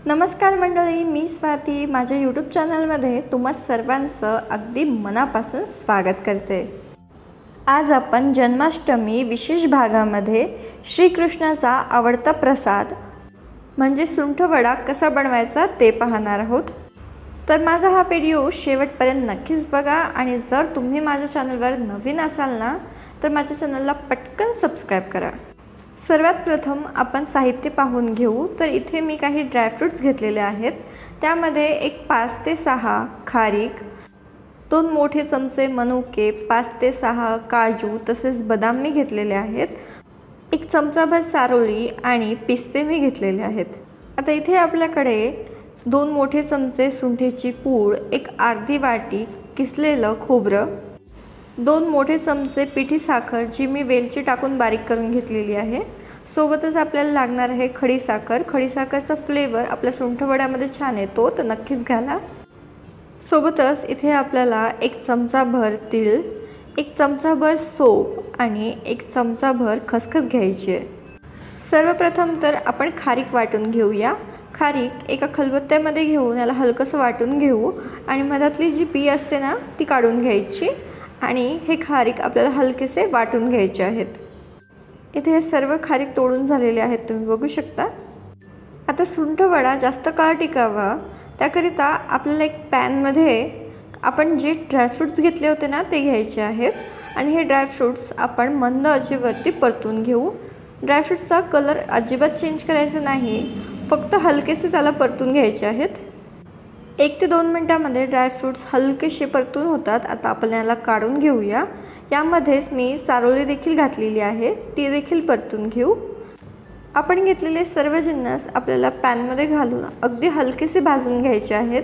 नमस्कार मंडळी, मी स्वाती माझ्या यूट्यूब चॅनलमध्ये तुम्हा सर्वांचं अगदी मनापासून स्वागत करते। आज आपण जन्माष्टमी विशेष भागामध्ये श्रीकृष्णाचा आवडता प्रसाद म्हणजे सुंठवडा कसा बनवायचा ते पाहणार आहोत। तर माझा हा व्हिडिओ शेवटपर्यंत नक्कीच बघा आणि जर तुम्ही माझ्या चॅनलवर नवीन असाल ना तर माझ्या चॅनलला पटकन सबस्क्राइब करा। सर्वात प्रथम आपण साहित्य पाहून घेऊ। तर इथे मी काही ड्रायफ्रूट्स घेतलेले आहेत। त्यामध्ये एक 5 ते 6 खारीक, 2 मोठे चमचे मनुके, 5 ते 6 काजू तसेच बदाम मी घेतलेले आहेत, 1 चमचाभर चारोळी आणि पिस्ते मी घेतलेले आहेत। आता इथे आपल्याकडे 2 मोठे चमचे सुंठीची पूड, एक अर्धी वाटी किसलेलं खोबरं, 2 मोठे चमचे पिठी साखर जी मी वेलची टाकून बारीक करून घेतलेली आहे। सोबतच आपल्याला लागणार आहे खडी साखर। खडी साखरचा फ्लेवर आपल्या सुंठवड्यामध्ये छान येतो, तर नक्कीच घाला। सोबतच इथे आपल्याला 1 चमचाभर तीळ, 1 चमचाभर सोप आणि 1 चमचाभर खसखस घ्यायची आहे। सर्वप्रथम तर आपण खारीक वाटून घेऊया। खारीक एका खलबत्त्यामध्ये घेऊन याला हलकसं वाटून घेऊ आणि मधातली जी पी असते ना ती काढून घ्यायची आणि हे खारीक आपल्याला हलकेसे वाटून घ्यायचे आहेत। इथे हे सर्व खारीक तोडून झालेले आहेत, तुम्ही बघू शकता। आता सुंठवडा जास्त काळ टिकावा त्याकरिता आपल्याला एक पॅनमध्ये आपण जे ड्रायफ्रूट्स घेतले होते ना ते घ्यायचे आहेत आणि हे ड्रायफ्रूट्स आपण मंद आचेवरती परतून घेऊ। ड्रायफ्रूट्सचा कलर अजिबात चेंज करायचा नाही, फक्त हलकेसे त्याला परतून घ्यायचे आहेत। 1 ते 2 मिनिटांमध्ये ड्रायफ्रूट्स हलकेसे परतून होतात। आता आपण याला काढून घेऊया। यामध्येच मी चारोळी देखील घातलेली आहे, ती देखील परतून घेऊ। आपण घेतलेले सर्व जिन्नस आपल्याला पॅनमध्ये घालून अगदी हलकेसे भाजून घ्यायचे आहेत,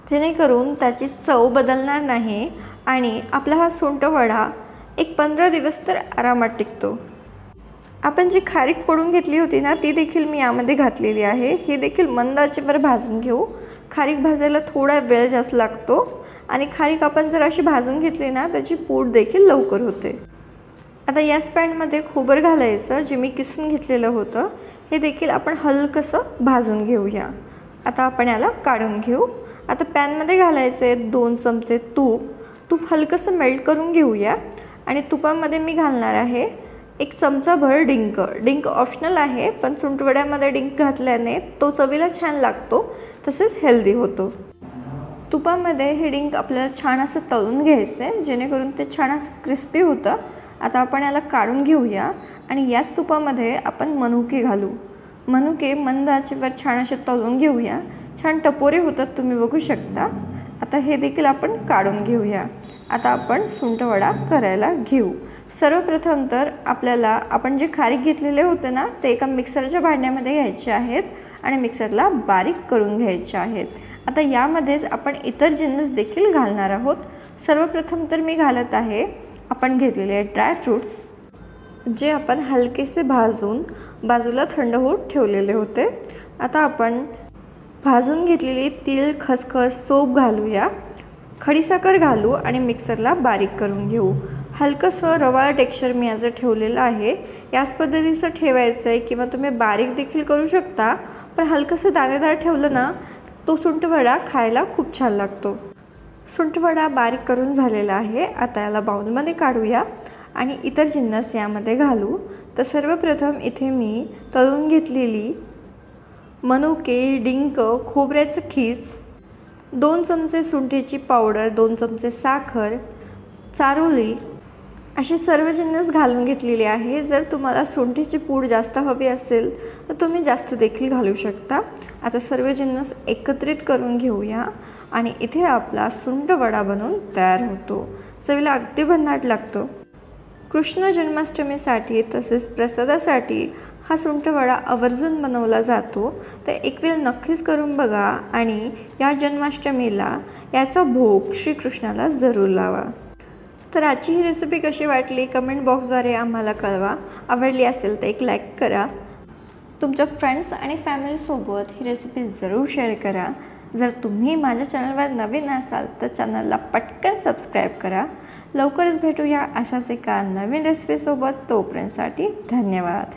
जेणेकरून त्याची चव बदलणार नाही आणि आपला हा सुंठवडा एक 15 दिवस तर आरामात टिकतो। आपण जी खारीक फोडून घेतली होती ना ती देखील मी यामध्ये घातलेली आहे। ही देखील मंद आचेवर भाजून घेऊ। खारीक भाजायला थोडा वेळ जास्त लागतो आणि खारीक आपण जर अशी भाजून घेतली ना त्याची पूड देखील लवकर होते। आता याच पॅनमध्ये खोबरं घालायचं जे मी किसून घेतलेलं होतं, हे देखील आपण हलकसं भाजून घेऊया। आता आपण याला काढून घेऊ। आता पॅनमध्ये घालायचे 2 चमचे तूप। तूप हलकसं मेल्ट करून घेऊया आणि तुपामध्ये मी घालणार आहे 1 चमचाभर डिंक। डिंक ऑप्शनल आहे, पण सुंठवड्यामध्ये डिंक घातल्याने तो चवीला छान लागतो तसेच हेल्दी होतो। तुपामध्ये हे डिंक आपल्याला छान असं तळून घ्यायचं आहे, जेणेकरून ते छान असं क्रिस्पी होतं। आता आपण याला काढून घेऊया आणि याच तुपामध्ये आपण मनुके घालू। मनुके मंद आचेवर छान असे तळून घेऊया। छान टपोरे होतात, तुम्ही बघू शकता। आता हे देखील आपण काढून घेऊया। आता आपण सुंठवडा करायला घेऊ। सर्वप्रथम तर आपल्याला आपण जे खारीक घेतलेले होते ना ते एका मिक्सरच्या भांड्यामध्ये घ्यायचे आहेत आणि मिक्सरला बारीक करून घ्यायचे आहेत। आता यामध्येच आपण इतर जिन्नस देखील घालणार आहोत। सर्वप्रथम तर मी घालत आहे आपण घेतलेले ड्रायफ्रूट्स, जे आपण हलकेसे भाजून बाजूला थंड होत ठेवलेले होते। आता आपण भाजून घेतलेली तीळ, खसखस, सोप घालूया, खडीसाखर घालू आणि मिक्सरला बारीक करून घेऊ। हलकसं रवाळ टेक्स्चर मी याचं ठेवलेलं आहे। याच पद्धतीचं ठेवायचं आहे किंवा तुम्ही बारीक देखील करू शकता, पण हलकसं दाणेदार ठेवलं ना तो सुंठवडा खायला खूप छान लागतो। सुंठवडा बारीक करून झालेला आहे। आता याला बाउलमध्ये काढूया आणि इतर जिन्नस यामध्ये घालू। तर सर्वप्रथम इथे मी तळून घेतलेली मनुके, डिंक, खोबऱ्याचं खीस, 2 चमचे सुंठीची पावडर, 2 चमचे साखर, चारोळी असे सर्व जिन्नस घालून घेतलेले आहे। जर तुम्हाला सुंठीची पूड जास्त हवी असेल तर तुम्ही जास्त देखील घालू शकता। आता सर्व जिन्नस एकत्रित करून घेऊया आणि इथे आपला सुंठवडा बनवून तयार होतो। चवीला अगदी भन्नाट लागतो। कृष्ण जन्माष्टमीसाठी तसेच प्रसादासाठी हा सुंठवडा आवर्जून बनवला जातो। तर एक वेळ नक्कीच करून बघा आणि या जन्माष्टमीला याचा भोग श्रीकृष्णाला जरूर लावा। तर आजची ही रेसिपी कशी वाटली कमेंट बॉक्सद्वारे आम्हाला कळवा। आवडली असेल तर एक लाईक करा। तुमच्या फ्रेंड्स आणि फॅमिलीसोबत ही रेसिपी जरूर शेअर करा। जर तुम्ही माझ्या चॅनलवर नवीन असाल तर चॅनलला पटकन सबस्क्राइब करा। लवकरच भेटूया अशाच एका नवीन रेसिपीसोबत। तोपर्यंतसाठी धन्यवाद।